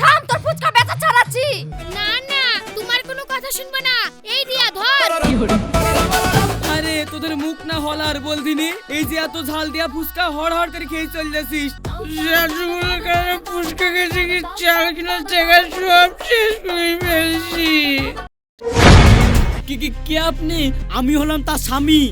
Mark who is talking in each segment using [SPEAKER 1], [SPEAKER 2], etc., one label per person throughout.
[SPEAKER 1] থাম, তোর ফুচকা বেচা ছাড়াচ্ছি। না না, তোমার কোনো কথা শুনবো না। এই দিয়া ধর।
[SPEAKER 2] আরে তোদের মুখ না হলার বলদিনি, এই যে এত ঝাল দিয়া ফুচকা হড় হড় করে খেয়ে চলে যাচ্ছিস। ফুচকা খেতে কি 4 কিলো টাকা সব শেষ করে ফেলছি। কি আপনি? আমি হলাম তার স্বামী।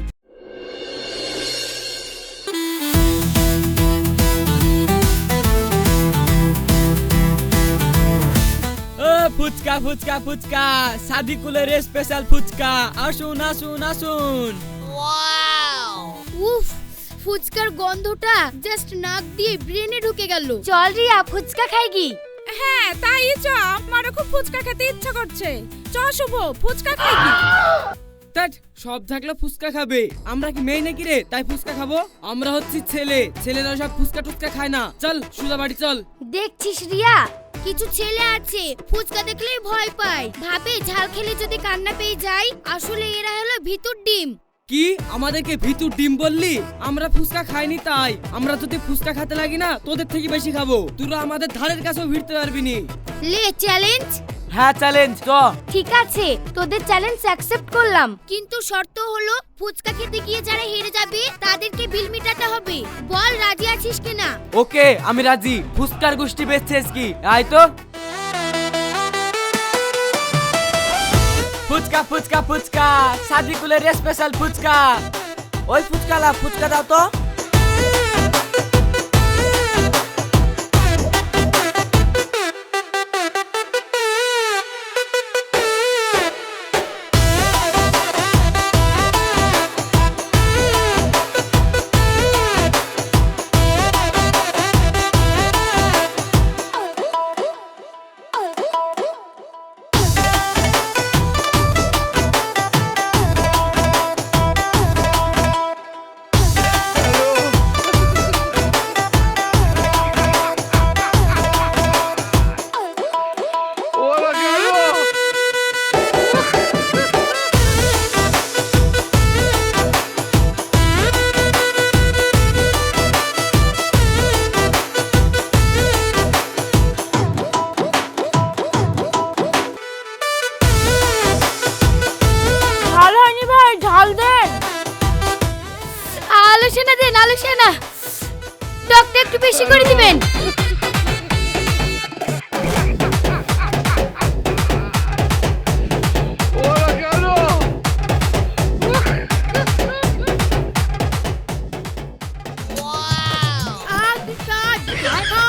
[SPEAKER 2] ফুচকা ফুচকা ফুচকা, শাদি কুলের স্পেশাল ফুচকা, আসুন আসুন আসুন।
[SPEAKER 1] উফ, ফুচকার গন্ধটা জাস্ট নাক দিয়ে ব্রেনে ঢুকে গেল। চল রিয়া, ফুচকা খাইগি?
[SPEAKER 3] হ্যাঁ তাই চ, আমারও খুব ফুচকা খেতে ইচ্ছা করছে। চ শুভ, ফুচকা খাইগি?
[SPEAKER 2] তাট সব থাকলে ফুচকা খাবে, আমরা কি মেয়ে নাকি রে তাই ফুচকা খাবো? আমরা হচ্ছি ছেলে, ছেলেরা সব ফুচকা টুচকা খায় না। চল সুজা বাড়ি চল।
[SPEAKER 1] দেখছিস রিয়া, কিছু ছেলে আছে ফুচকা দেখলেই ভয় পায়, ভাবে ঝাল খেলে যদি কান্না পেয়ে যায়। আসলে এরা হলো ভিতর ডিম।
[SPEAKER 2] কি আমাদেরকে ভিতর ডিম বললি? আমরা ফুচকা খাইনি তাই। আমরা যদি ফুচকা খেতে লাগি না তোদের থেকে বেশি খাবো। তোরা আমাদের ধারের কাছেও ভিড়তে পারবি নি।
[SPEAKER 1] লে চ্যালেঞ্জ।
[SPEAKER 2] হ্যাঁ চ্যালেঞ্জ চ।
[SPEAKER 1] ঠিক আছে, তোদের চ্যালেঞ্জ অ্যাকসেপ্ট করলাম, কিন্তু শর্ত হলো ফুচকা খেতে গিয়ে যারা হেরে যাবে তাদেরকে বিল মিটাতে হবে। বল রাজি আছিস কিনা?
[SPEAKER 2] ওকে আমি রাজি। ফুচকার গোষ্ঠী বেচছিস কি? আয় তো। ফুচকা ফুচকা ফুচকা, শাদি কুলের স্পেশাল ফুচকা। ওই ফুচকালা ফুচকা দাও তো।
[SPEAKER 1] ঝাল হয়নি ভাই, ঝাল দেন। আলোচনা দেন, আলোচনা। টকটা একটু বেশি করে দিবেন।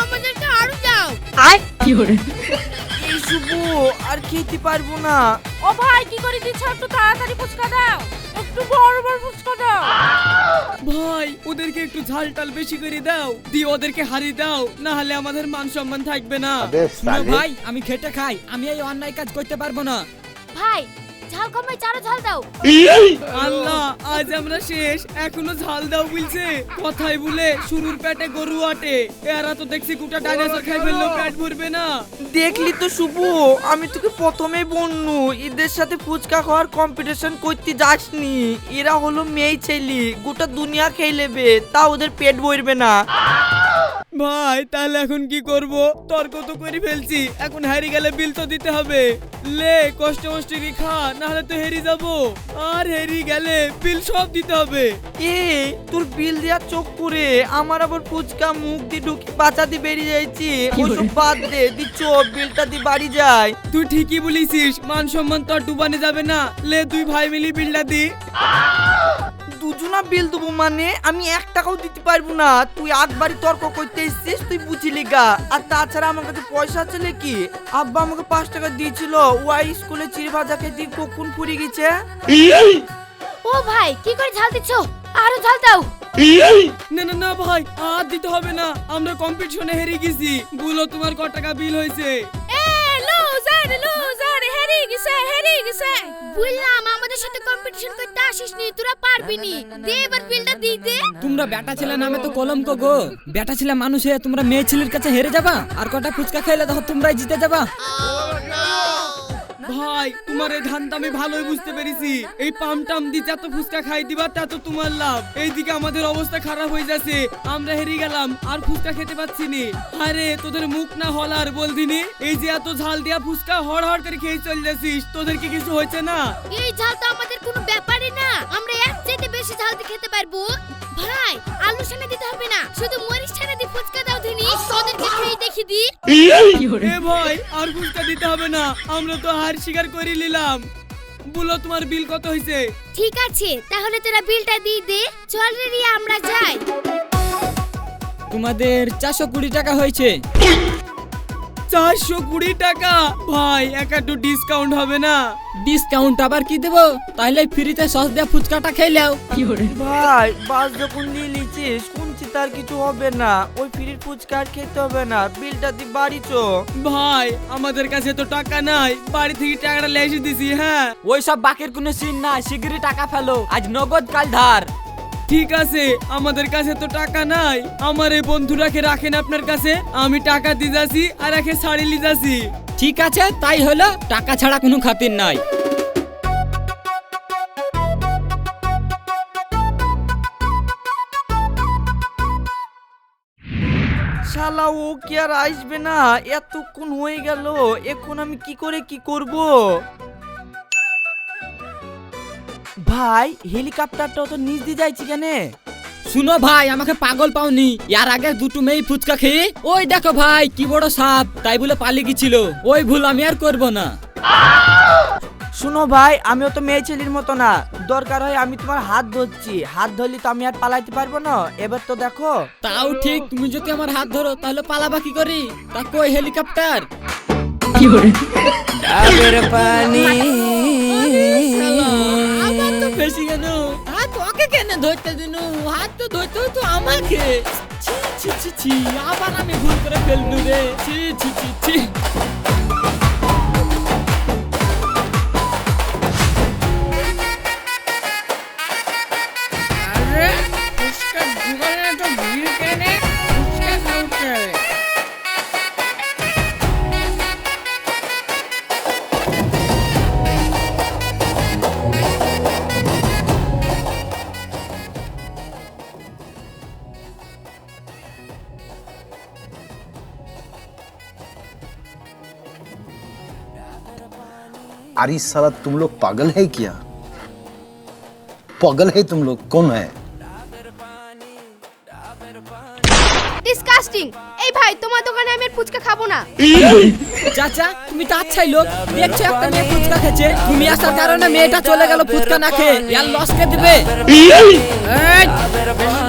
[SPEAKER 1] আমাদেরকে আরো দাও।
[SPEAKER 2] এই শুভ আর খেতে পারবো না।
[SPEAKER 3] ও ভাই কি করে দিচ্ছ, একটু তাড়াতাড়ি ফুচকা দাও, একটু বড় বড় ফুচকা দাও।
[SPEAKER 2] ভাই ওদেরকে একটু ঝাল টাল বেশি করে দাও, দিয়ে ওদেরকে হারিয়ে দাও, না হলে আমাদের মান সম্মান থাকবে না। ভাই আমি খেটে খাই, আমি এই অন্যায় কাজ করতে পারবো না।
[SPEAKER 1] ভাই ঝাল কমাই, চারো ঝাল দাও।
[SPEAKER 2] আল্লাহ আজ আমরা শেষ, এখনো ঝাল দাও বলছে। কথাই বলে শুরুর পেটে গরু আটে। এরা তো দেখছি গোটা ডাইনোসর খাই ফেললো, পেট ভরবে না।
[SPEAKER 4] দেখলি তো শুভ, আমি তোকে প্রথমেই বলনু এদের সাথে ফুচকা খাওয়ার কম্পিটিশন করতে যাসনি। এরা হলো মেয়ে ছেলে, গোটা দুনিয়া খেয়ে নেবে, তা ওদের পেট ভরবে না।
[SPEAKER 2] ভাই তাহলে এখন কি করব? তর্ক তো করে ফেলছি, এখন হারিয়ে গেলে বিল তো দিতে হবে। লে কষ্ট মষ্ট কি খা, না হলে তো হেরি যাব, আর হেরি গেলে বিল সব দিতে হবে।
[SPEAKER 4] এ তোর বিল দেওয়ার চোখ করে আমার আবার ফুচকা মুখ দিয়ে ঢুকি বাঁচা দিয়ে বেরিয়ে যাইছি। ওসব বাদ দে, দিচ্ছ বিলটা দিয়ে বাড়ি যায়।
[SPEAKER 2] তুই ঠিকই বলেছিস, মান সম্মান তো আর ডুবানে যাবে না। লে দুই ভাই মিলি বিলটা দি।
[SPEAKER 4] দুজনা বিল দেবো মানে? আমি 1 টাকাও দিতে পারবো না। তুই একবারই তর্ক করতে এসেছিস, তুই বুঝলি গা। আর তাছাড়া আমার কাছে পয়সা আছে নাকি? আব্বা আমাকে 5 টাকা দিয়েছিল, ওয়াই স্কুলে চিড় ভাজা খেতে কখন ফুরিয়ে গেছে।
[SPEAKER 1] ও ভাই কি করে ঝাল দিচ্ছ? আরো ঝাল দাও।
[SPEAKER 2] না না না ভাই আর দিতে হবে না, আমরা কম্পিটিশনে হেরে গেছি। বলো তোমার কত টাকা বিল হয়েছে?
[SPEAKER 3] এ লুজার লুজার, হেরে গেছে হেরে গেছে।
[SPEAKER 1] বললাম আমাদের সাথে কম্পিটিশন করতে আসিস নি, তোরা পারবি নি। দে এবার বিলটা দিয়ে দে।
[SPEAKER 2] তোমরা বেটা ছেলে নামে তো কলঙ্ক গো। বেটা ছেলে মানুষ হয়ে তোমরা মেয়ে ছেলের কাছে হেরে যাবা, আর কটা ফুচকা খাইলে তখন তোমরাই জিতে যাবা। ভাই তোমার এই ধানটা আমি ভালোই বুঝতে পেরেছি। এই পামটাম দিয়ে যত ফুচকা খাই দিবা তত তোমার লাভ। এইদিকে আমাদের অবস্থা খারাপ হয়ে যাচ্ছে, আমরা হেরে গেলাম আর ফুচকা খেতে পাচ্ছি নি। আরে তোদের মুখ না হলার বলদিনি, এই যে এত ঝাল দিয়া ফুচকা হড় হড় করে খেয়ে চলে যাচ্ছিস, তোদের কি কিছু হয়েছে না?
[SPEAKER 1] এই ঝাল তো আমাদের কোনো ব্যাপারই না, আমরা এক চাইতে বেশি ঝাল দিয়ে খেতে পারবো। ভাই আলু ছানা দিতে হবে না, শুধু মরিচ ছানা দিয়ে ফুচকা দাও দিনি, তোদেরকে খেয়ে দেখি দি।
[SPEAKER 2] এ ভাই আর ফুচকা দিতে হবে না, আমরা তো হার স্বীকার করে নিলাম। বলো তোমার বিল কত হয়েছে?
[SPEAKER 1] ঠিক আছে তাহলে তোরা বিলটা দিয়ে দে, চল রে রিয়া আমরা যাই।
[SPEAKER 5] তোমাদের 420 টাকা হয়েছে।
[SPEAKER 2] 420 টাকা? ভাই একটু ডিসকাউন্ট হবে না?
[SPEAKER 5] ডিসকাউন্ট আবার কি দেবো? তাহলে ফ্রিতে সস দিয়ে ফুচকাটা খেয়ে নাও।
[SPEAKER 4] ভাই বাস যখন নিয়ে লিছিস শুনছি তার কিছু হবে না, ওই ফ্রির ফুচকা আর খেতে হবে না, বিলটা দি বাড়ি চো।
[SPEAKER 2] ভাই আমাদের কাছে তো টাকা নাই, বাড়ি থেকে টাকাটা লেসে দিছি। হ্যাঁ
[SPEAKER 5] ওই সব বাকির কোনো সিন না, শিগগিরই টাকা ফেলো, আজ নগদ কাল ধার।
[SPEAKER 2] ঠিক আছে, আমাদের কাছে তো টাকা নাই, আমার এই বন্ধুরাকে রাখেন আপনার কাছে, আমি টাকা দিয়ে যাচ্ছি আর একে শাড়ি নিয়ে যাচ্ছি।
[SPEAKER 5] ঠিক আছে তাই হলো, টাকা ছাড়া কোনো খাতির নাই।
[SPEAKER 4] শালা ও কি আর আসবে না? এতক্ষণ হয়ে গেল, এখন আমি কি করে কি করব? ভাই হেলিকপ্টারটা তো নিচ দিয়ে যাইছি কেন?
[SPEAKER 5] শুনো ভাই, আমাকে পাগল পাওনি, এর আগে দুটো মেয়ে ফুচকা খেয়ে ওই দেখো ভাই কি বড় সাপ, তাই বলে পালিয়ে গেছিল, ওই ভুল আমি আর করব না।
[SPEAKER 4] শুনো ভাই, আমিও তো মেয়ে ছেলের মতো না, দরকার হয় আমি তোমার হাত ধরছি, হাত ধরলি তো আমি আর পালাইতে পারবো না। এবার তো দেখো।
[SPEAKER 5] তাও ঠিক, তুমি যদি আমার হাত ধরো তাহলে পালাবা কি করি? তা কই হেলিকপ্টার?
[SPEAKER 4] ডাবের পানি
[SPEAKER 5] আমার তো বেশি কেন, হাত তোকে কেন ধরতে দিন, হাত তো ধরতে হতো আমাকে। ছি ছি ছি ছি, আবার আমি ভুল করে ফেললু রে, ছি ছি ছি ছি।
[SPEAKER 3] আরে ফুচকা দোকানে তো ভিড় কেনে, ফুচকা খাওয়াতে হবে।
[SPEAKER 6] अरे साला तुम लोग पागल है क्या? पागल है तुम लोग? कौन है?
[SPEAKER 1] ডিসকাস্টিং। এই ভাই তোমার দোকানে আমি আর ফুচকা খাবো না।
[SPEAKER 5] চাচা তুমি তো আচ্ছাই লোক, দেখছো একটা মেয়ে ফুচকা খেছে, তুমি আসার কারণে মেয়েটা চলে গেল ফুচকা না খেয়ে, ইয়ার লস কে দিবে?
[SPEAKER 3] এই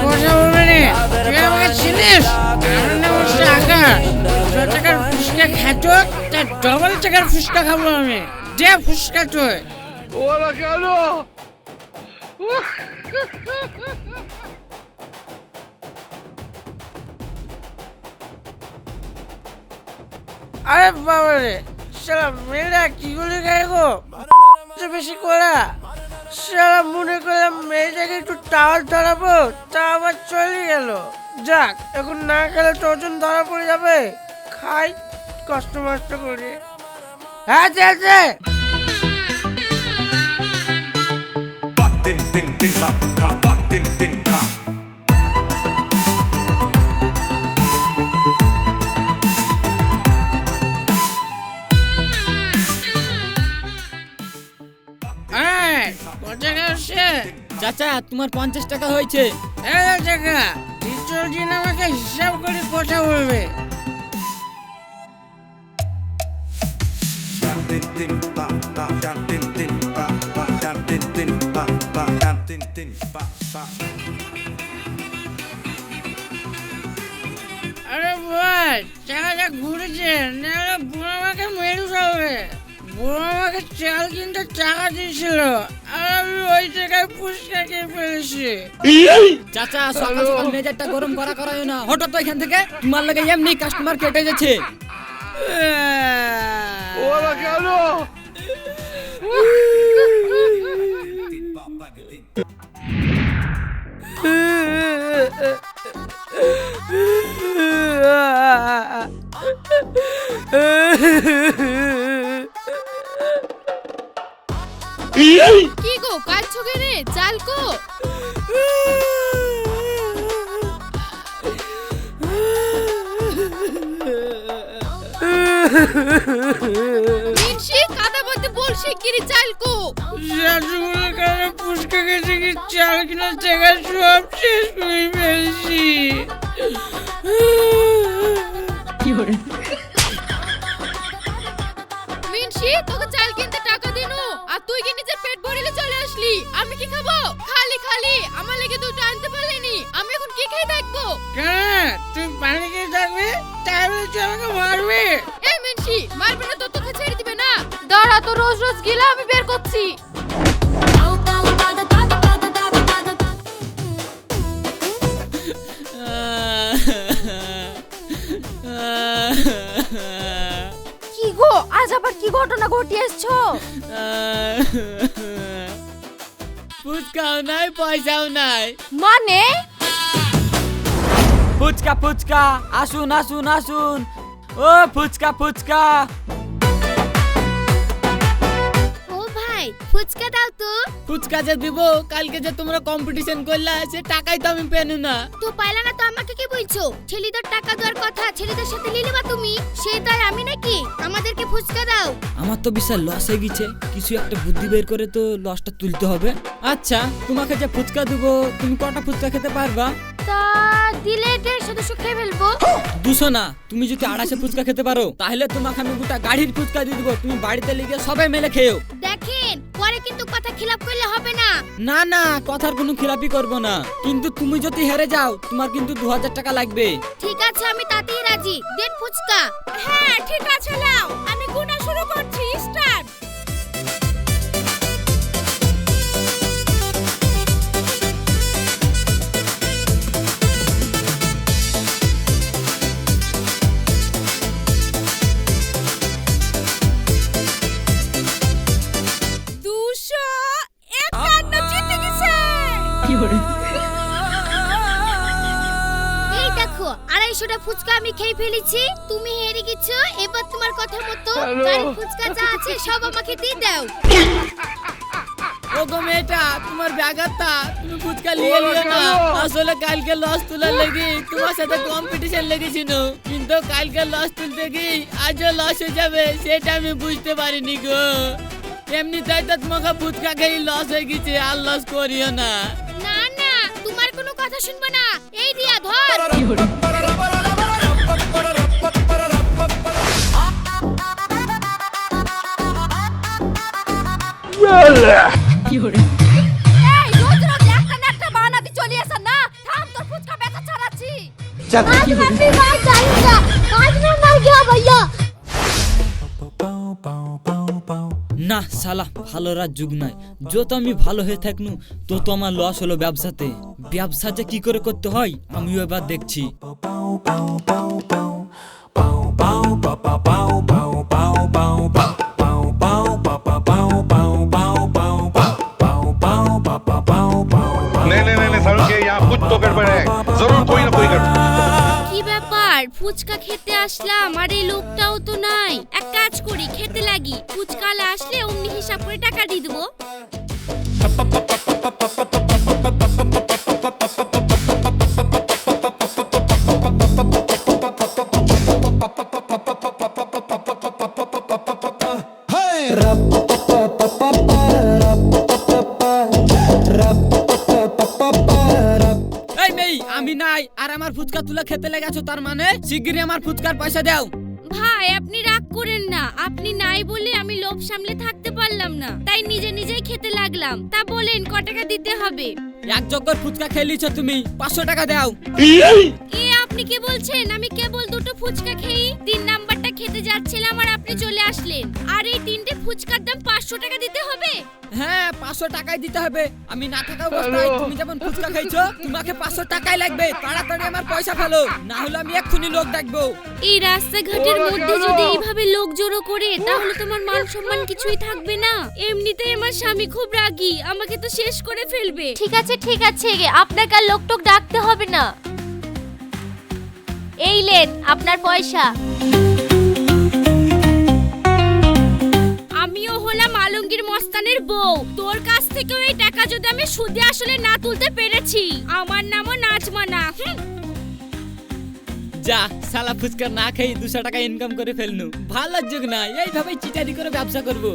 [SPEAKER 3] কথা বলবে না, তুই আমাকে চিনিস? আমার নাম হচ্ছে আকাশ, 100 টাকার ফুচকা খাতো তার ডবল টাকার ফুচকা খাবো আমি। দে ফুচকা তুই। আরে বাবা রে, শালা মেয়েরা কি করে গায়ে গো, বেশি করা। শালা মনে করলাম মেয়েটাকে একটু টাওয়ার ধরাবো, তা আবার চলে গেল। যাক, এখন না খেলে তো ওজন ধরা পড়ে যাবে, খাই কষ্ট মষ্ট করে। হ্যাঁ আছে।
[SPEAKER 5] চাচা তোমার 50 টাকা হয়েছে।
[SPEAKER 3] টাকা দ্বিতীয় দিন আমাকে হিসাব করে কথা বলবে। আরে ভাই টাকাটা ঘুরেছে, নাহলে বুড়ো আমাকে মেরে ফেলবে। বুড়ো আমাকে চাল কিনতে টাকা দিয়েছিল, আর আমি ওই টাকায় ফুচকা খেয়ে ফেলেছি।
[SPEAKER 5] চাচা সকাল সকাল মেজারটা গরম করা করায় না, হঠাৎ তো এখান থেকে তোমার লাগে এমনি কাস্টমার কেটে যাচ্ছে।
[SPEAKER 1] কি গো কাঁদছো কেনে? চাল কো? মিনসি কাদা বলতে বল শিগগিরই চাল কো।
[SPEAKER 3] রাজগুলোর কারণে ফুচকা খেতে কি চাল কিনা টাকা সব শেষ করে ফেলছি।
[SPEAKER 1] মিনসি তোকে চাল কিনতে টাকা দিনু আর তুই কি নিজের পেট ভরিলে চলে আসলি? আমি কি খাবো? খালি খালি আমার লেগে দুটো আনতে পারলিনি, আমি এখন কি খেয়ে থাকবো?
[SPEAKER 3] কেন তুই পানি খেয়ে থাকবি তাহলে তুই আমাকে মারবি?
[SPEAKER 1] এই মিনসি মারবে না তো তোকে ছেড়ে দিবে না। দাঁড়া তো রোজ রোজ গিলা আমি বের করছি। কি গো আজ আবার কি ঘটনা ঘটিয়েছো?
[SPEAKER 5] ফুচকাও নাই পয়সাও নাই।
[SPEAKER 1] মানে
[SPEAKER 4] ফুচকা ফুচকা আসুন আসুন আসুন, ও ফুচকা ফুচকা।
[SPEAKER 1] ও ভাই ফুচকা দাও তো।
[SPEAKER 5] ফুচকা যে দিব কালকে যে তোমরা কম্পিটিশন করলা সে টাকাই তো আমি পেনু না।
[SPEAKER 1] তো পাইলা না তো আমাকে কি বলছো? ছেলেদের টাকা দেওয়ার কথা, ছেলেদের সাথে লিলিবা তুমি, সে তাই আমি নাকি? আমাদেরকে ফুচকা দাও।
[SPEAKER 5] আমার তো বিশাল লস হয়ে গেছে, কিছু একটা বুদ্ধি বের করে তো লসটা তুলতে হবে। আচ্ছা তোমাকে যে ফুচকা দিব তুমি কটা ফুচকা খেতে পারবা?
[SPEAKER 1] তা দিলে 150 খেয়ে ফেলবো।
[SPEAKER 5] 200 না, তুমি যদি 250 ফুচকা খেতে পারো তাহলে তোমাকে আমি গোটা গাড়ির ফুচকা দিয়ে দিব, তুমি বাড়িতে লিখে সবাই মিলে খেও।
[SPEAKER 1] দেখেন পরে কিন্তু কথা খিলাপ করলে হবে না।
[SPEAKER 5] না না কথার কোনো খিলাপি করব না, কিন্তু তুমি যদি হেরে যাও তোমার কিন্তু 2000 টাকা লাগবে।
[SPEAKER 1] ঠিক আছে আমি তাতেই রাজি, দেন ফুচকা। হ্যাঁ ঠিক আছে নাও, আমি গুনা শুরু করছি, স্টার্ট। এই দেখো 250টা ফুচকা আমি খেয়ে ফেলেছি, তুমি হেরে গেছো। এবার তোমার কথা মতো গাড়ি ফুচকা যা আছে সব আমাকে দিয়ে দাও।
[SPEAKER 5] ওগো মেয়েটা তোমার ব্যাগারটা তুমি ফুচকা নিয়ে নিও না, আসলে কালকে লস তোলার লেগে তোমার সাথে কম্পিটিশন লেগেছিল, কিন্তু কালকে লস তুলতে গিয়ে আজও লস হয়ে যাবে সেটা আমি বুঝতে পারিনি গো। এমনি তাই তো তোমাকে ফুচকা খেয়ে লস হয়ে গেছে, আর লস করিও না।
[SPEAKER 1] না না তোমার কোনো কথা শুনবো না, এই দিয়া ধর। এই রোজ রোজ একটা না একটা বাহানা দিয়ে চলে আসা না, থাম তোর ফুচকা বেচা ছাড়াচ্ছি।
[SPEAKER 6] चल
[SPEAKER 1] आज मैं मार जाऊंगा, आज मैं मर गया भैया।
[SPEAKER 5] না শালা ভালো রাত যুগ নাই, যত আমি ভালো হয়ে থাকনু তত আমার লস হলো ব্যবসাতে। ব্যবসা যে কি করে করতে হয় আমিও এবার দেখছি।
[SPEAKER 7] नहीं समझ के यहाँ कुछ तो गड़बड़ है, जरूर कोई ना कोई गड़बड़।
[SPEAKER 1] কি ব্যাপার ফুচকা খেতে আসলাম আর এই লোকটাও তো নাই। এক কাজ করি খেতে লাগি, ফুচকালা আসলে অমনি হিসাব করে টাকা দিয়ে দেবো।
[SPEAKER 5] এই মেয়ে আমি নাই আর আমার ফুচকা তুলে খেতে লেগেছো, তার মানে শিগগিরই আমার ফুচকার পয়সা দাও।
[SPEAKER 1] ভাই আপনি রাগ করেন না, আপনি নাই বলে আমি লোভ সামলে থাকতে পারলাম না, তাই নিজে নিজেই খেতে লাগলাম। তা বলেন ক টাকা দিতে হবে?
[SPEAKER 5] এক জগর ফুচকা খেলিছো তুমি, 500 টাকা দাও।
[SPEAKER 1] এ আপনি কি বলছেন? আমি কেবল দুটো ফুচকা খেয়ে 3 নাম্বারটা খেতে যাচ্ছিলাম আর আপনি চলে আসলেন, আর এই 3টে ফুচকার দাম 500 টাকা দিতে হবে?
[SPEAKER 5] হ্যাঁ 500 টাকাই দিতে হবে, আমি না থাকা অবস্থায় তুমি যেমন ফুচকা খাইছো তোমাকে 500 টাকাই লাগবে। তাড়াতাড়ি আমার পয়সা ফেলো, না হলে আমি এক্ষুনি লোক ডাকবো।
[SPEAKER 1] এই রাস্তাঘাটের মধ্যে যদি এইভাবে লোক জড়ো করে তাহলে তোমার মান সম্মান কিছুই থাকবে না। এমনিতেই আমার স্বামী খুব রাগী, আমাকে তো শেষ করে ফেলবে। ঠিক আছে আপনাকে আর লোক টোক ডাকতে হবে না। এই লেন আপনার পয়সা। আমিও হলাম আলমগীর মস্তানের বউ, তোর কাছ থেকে ওই টাকা যদি আমি সুদে আসলে না তুলতে পেরেছি, আমার নামও নাজমা না।
[SPEAKER 5] যা শালা ফুচকা না খেয়ে 200 টাকা ইনকাম করে ফেলনু। ভালো যোগ না, এইভাবে চিটারি করে ব্যবসা করব।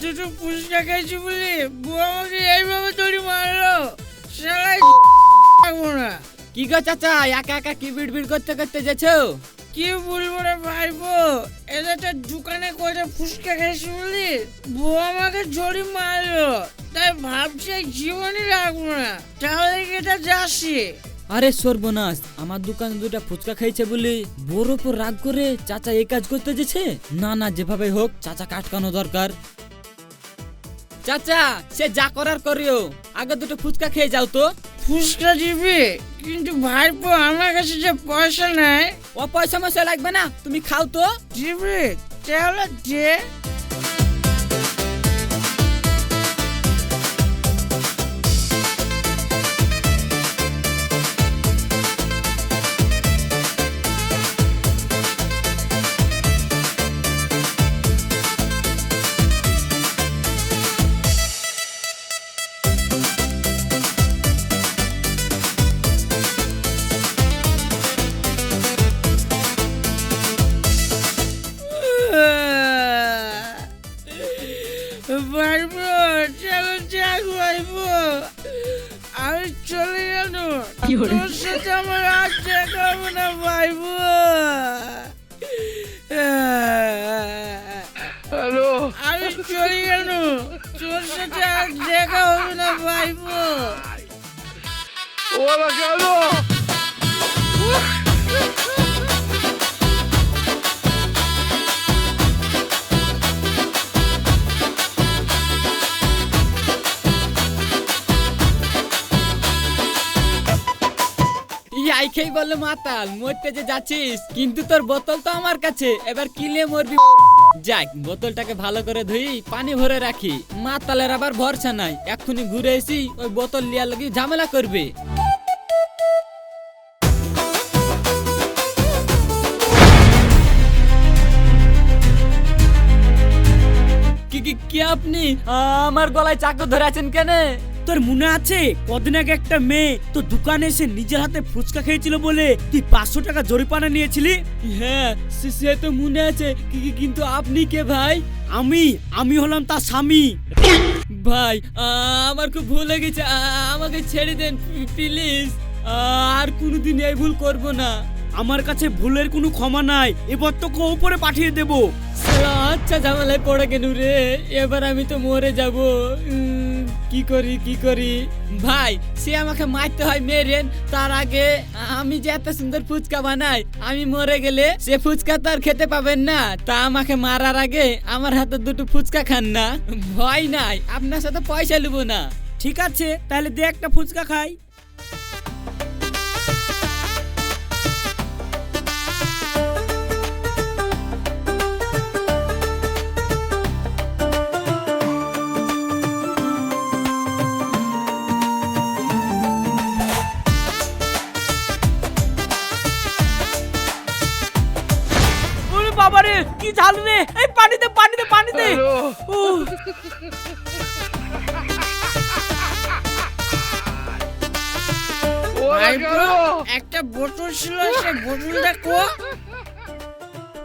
[SPEAKER 3] দুটো ফুচকা খাইছি বলে বউ আমাকে এইভাবে দড়ি মারলো। শালা থাকবো না।
[SPEAKER 5] কি গো চাচা, একা একা কি বিড়বিড় করতে করতে যাচ্ছো?
[SPEAKER 3] কি বলবো রে ভাইবো, এটা তো দোকানে কয়টা ফুচকা খাইছি বলি বউ আমাকে জড়ি মারলো, তাই ভাবছি জীবনে রাখবো না, তাহলে এটা যাচ্ছি।
[SPEAKER 5] আরে সর্বনাশ, আমার দোকানে দুটা ফুচকা খাইছে বলে বড় উপর রাগ করে চাচা এই কাজ করতে যেছে। না না, যেভাবে হোক চাচা কাটকানো দরকার। চাচা সে যা করার করিও, আগে দুটো ফুচকা খেয়ে যাও তো।
[SPEAKER 3] ফুচকা দিবি, কিন্তু ভাইপো আমার কাছে যে পয়সা নাই।
[SPEAKER 5] ও পয়সা মশা লাগবে না, তুমি খাও তো।
[SPEAKER 3] দিবি তাহলে দে। ভাইবো চলো যাক ভাইবো, আমি চলে গেল, তোর সাথে আমার আর দেখা হবে না ভাইবো। হ্যালো, আমি চলে গেল, তোর সাথে আর দেখা হবে না ভাইবো। ওরা গেল।
[SPEAKER 5] আইখেই বললো মাতাল, মরতে যে যাচ্ছিস, কিন্তু তোর বোতল তো আমার কাছে, এবার কিলে মরবি। যাক, বোতলটাকে ভালো করে ধুই পানি ভরে রাখি। মাতালের আবার ভরসা নাই, এক্ষুনি ঘুরে এসি ওই বোতল লিয়ার লাগি ঝামেলা করবে। কি আপনি আমার গলায় চাকু ধরে আছেন কেন?
[SPEAKER 2] তোর মনে আছে কদিন আগে একটা মেয়ে তো দোকানে এসে নিজের হাতে ফুচকা খেয়েছিল বলে তুই 500 টাকা জরিমানা নিয়েছিলি?
[SPEAKER 5] হ্যাঁ সে তো মনে আছে, কিন্তু আপনি কে ভাই?
[SPEAKER 2] আমি হলাম তার স্বামী।
[SPEAKER 5] ভাই আমার খুব ভুল হয়ে গেছে, আমাকে ছেড়ে দেন প্লিজ, আর কোনোদিন এই ভুল করব না।
[SPEAKER 2] আমার কাছে ভুলের কোনো ক্ষমা নাই, এবার তোকে উপরে পাঠিয়ে দেব।
[SPEAKER 5] আচ্ছা ঝামেলায় পড়ে কেন রে, এবার আমি তো মরে যাব। কি করি ভাই, সে আমাকে মারতে হয় মেরেন, তার আগে আমি যে এত সুন্দর ফুচকা বানাই, আমি মরে গেলে সে ফুচকা তো আর খেতে পাবেন না, তা আমাকে মারার আগে আমার হাতে দুটো ফুচকা খান না। ভয় নাই, আপনার সাথে পয়সা নেবো না।
[SPEAKER 2] ঠিক আছে তাহলে দে একটা ফুচকা খাই। বাবারে কি ঝাল রে, এই পানি দে।
[SPEAKER 3] একটা বোতল ছিল, সে বোতলটা কো,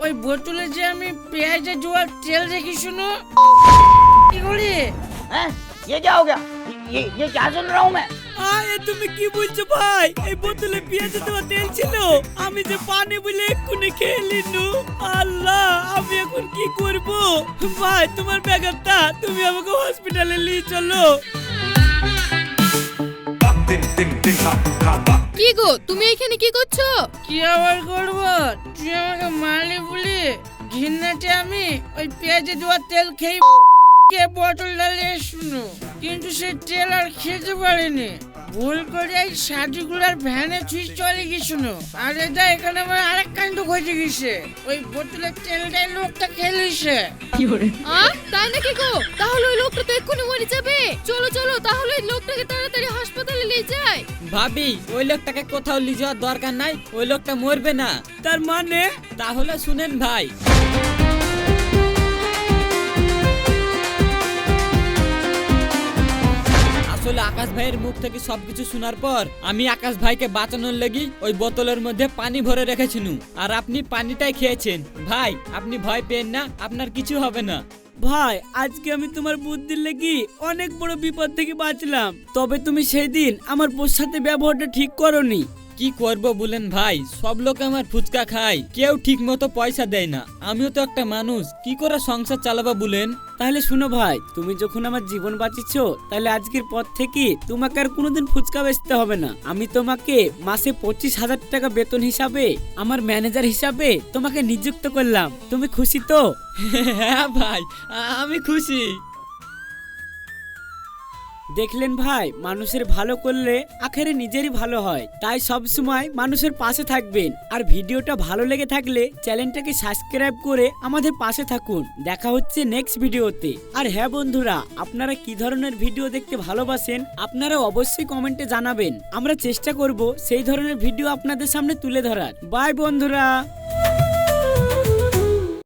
[SPEAKER 3] ওই বোতলে যে আমি পেঁয়াজের জোয়ার তেল রেখি, শুনো কি করি।
[SPEAKER 2] তুমি কি বলছো ভাই? এই বোতলে পেঁয়াজের দেওয়া তেল ছিল, আমি যে পানি বলে এক্ষুনি খেয়ে নিলু। আল্লাহ, আমি এখন কি করব? ভাই তোমার ব্যাগটা তুমি আমাকে হসপিটালে নিয়ে চলো।
[SPEAKER 1] কি গো, তুমি এখানে কি করছো?
[SPEAKER 3] কি আবার করবো, তুই আমাকে মারলি বলি ঘৃণাতে আমি ওই পেঁয়াজে দেওয়া তেল খেয়ে বোতল ডালিয়ে শুনো, কিন্তু সে তেল আর খেতে পারিনি। ভুল করে এই সার্টিকুলার ভ্যানে তুই চলে গেছিল আর এটা এখানে আমার আরেক কাণ্ড ঘটে গেছে ওই বোতলের তেলটাই লোকটা খেলিছে
[SPEAKER 1] তাই নাকি গো? তাহলে ওই লোকটা তো এক্ষুনি মরে যাবে। চলো চলো তাহলে ওই লোকটাকে তাড়াতাড়ি হাসপাতালে নিয়ে যাই।
[SPEAKER 5] ভাবি ওই লোকটাকে কোথাও নিয়ে যাওয়ার দরকার নাই, ওই লোকটা মরবে না।
[SPEAKER 2] তার মানে
[SPEAKER 5] তাহলে শুনেন ভাই, আসলে আকাশ ভাইয়ের মুখ থেকে সবকিছু শোনার পর আমি আকাশ ভাইকে বাঁচানোর লাগি ওই বোতলের মধ্যে পানি ভরে রেখেছিনু, আর আপনি পানিটাই খেয়েছেন। ভাই আপনি ভয় পেন না, আপনার কিছু হবে না।
[SPEAKER 2] ভাই আজকে আমি তোমার বুদ্ধির লেগে অনেক বড় বিপদ থেকে বাঁচলাম, তবে তুমি সেই দিন আমার বোর সাথে ব্যবহারটা ঠিক করোনি।
[SPEAKER 5] কি করব বলেন ভাই, সব লোক আমার ফুচকা খায়, কেউ ঠিক মতো পয়সা দেয় না। আমিও তো একটা মানুষ, কি করে সংসার চালাবো বলেন?
[SPEAKER 2] তাহলে শুনো ভাই, তুমি যখন আমার জীবন বাঁচিয়েছো তাহলে আজকের পর থেকে তোমাকে আর কোনোদিন ফুচকা বেচতে হবে না। আমি তোমাকে মাসে 25,000 টাকা বেতন হিসাবে আমার ম্যানেজার হিসাবে তোমাকে নিযুক্ত করলাম। তুমি খুশি তো?
[SPEAKER 5] হ্যাঁ ভাই, আমি খুশি।
[SPEAKER 2] দেখলেন ভাই, মানুষের ভালো করলে আখেরে নিজেরই ভালো হয়। তাই সব সময় মানুষের পাশে থাকবেন। আর ভিডিওটা ভালো লেগে থাকলে চ্যানেলটাকে সাবস্ক্রাইব করে আমাদের পাশে থাকুন। দেখা হচ্ছে নেক্সট ভিডিওতে। আর হ্যাঁ বন্ধুরা, আপনারা কি ধরনের ভিডিও দেখতে ভালোবাসেন আপনারা অবশ্যই কমেন্টে জানাবেন। আমরা চেষ্টা করব সেই ধরনের ভিডিও আপনাদের সামনে তুলে ধরার। বাই বন্ধুরা।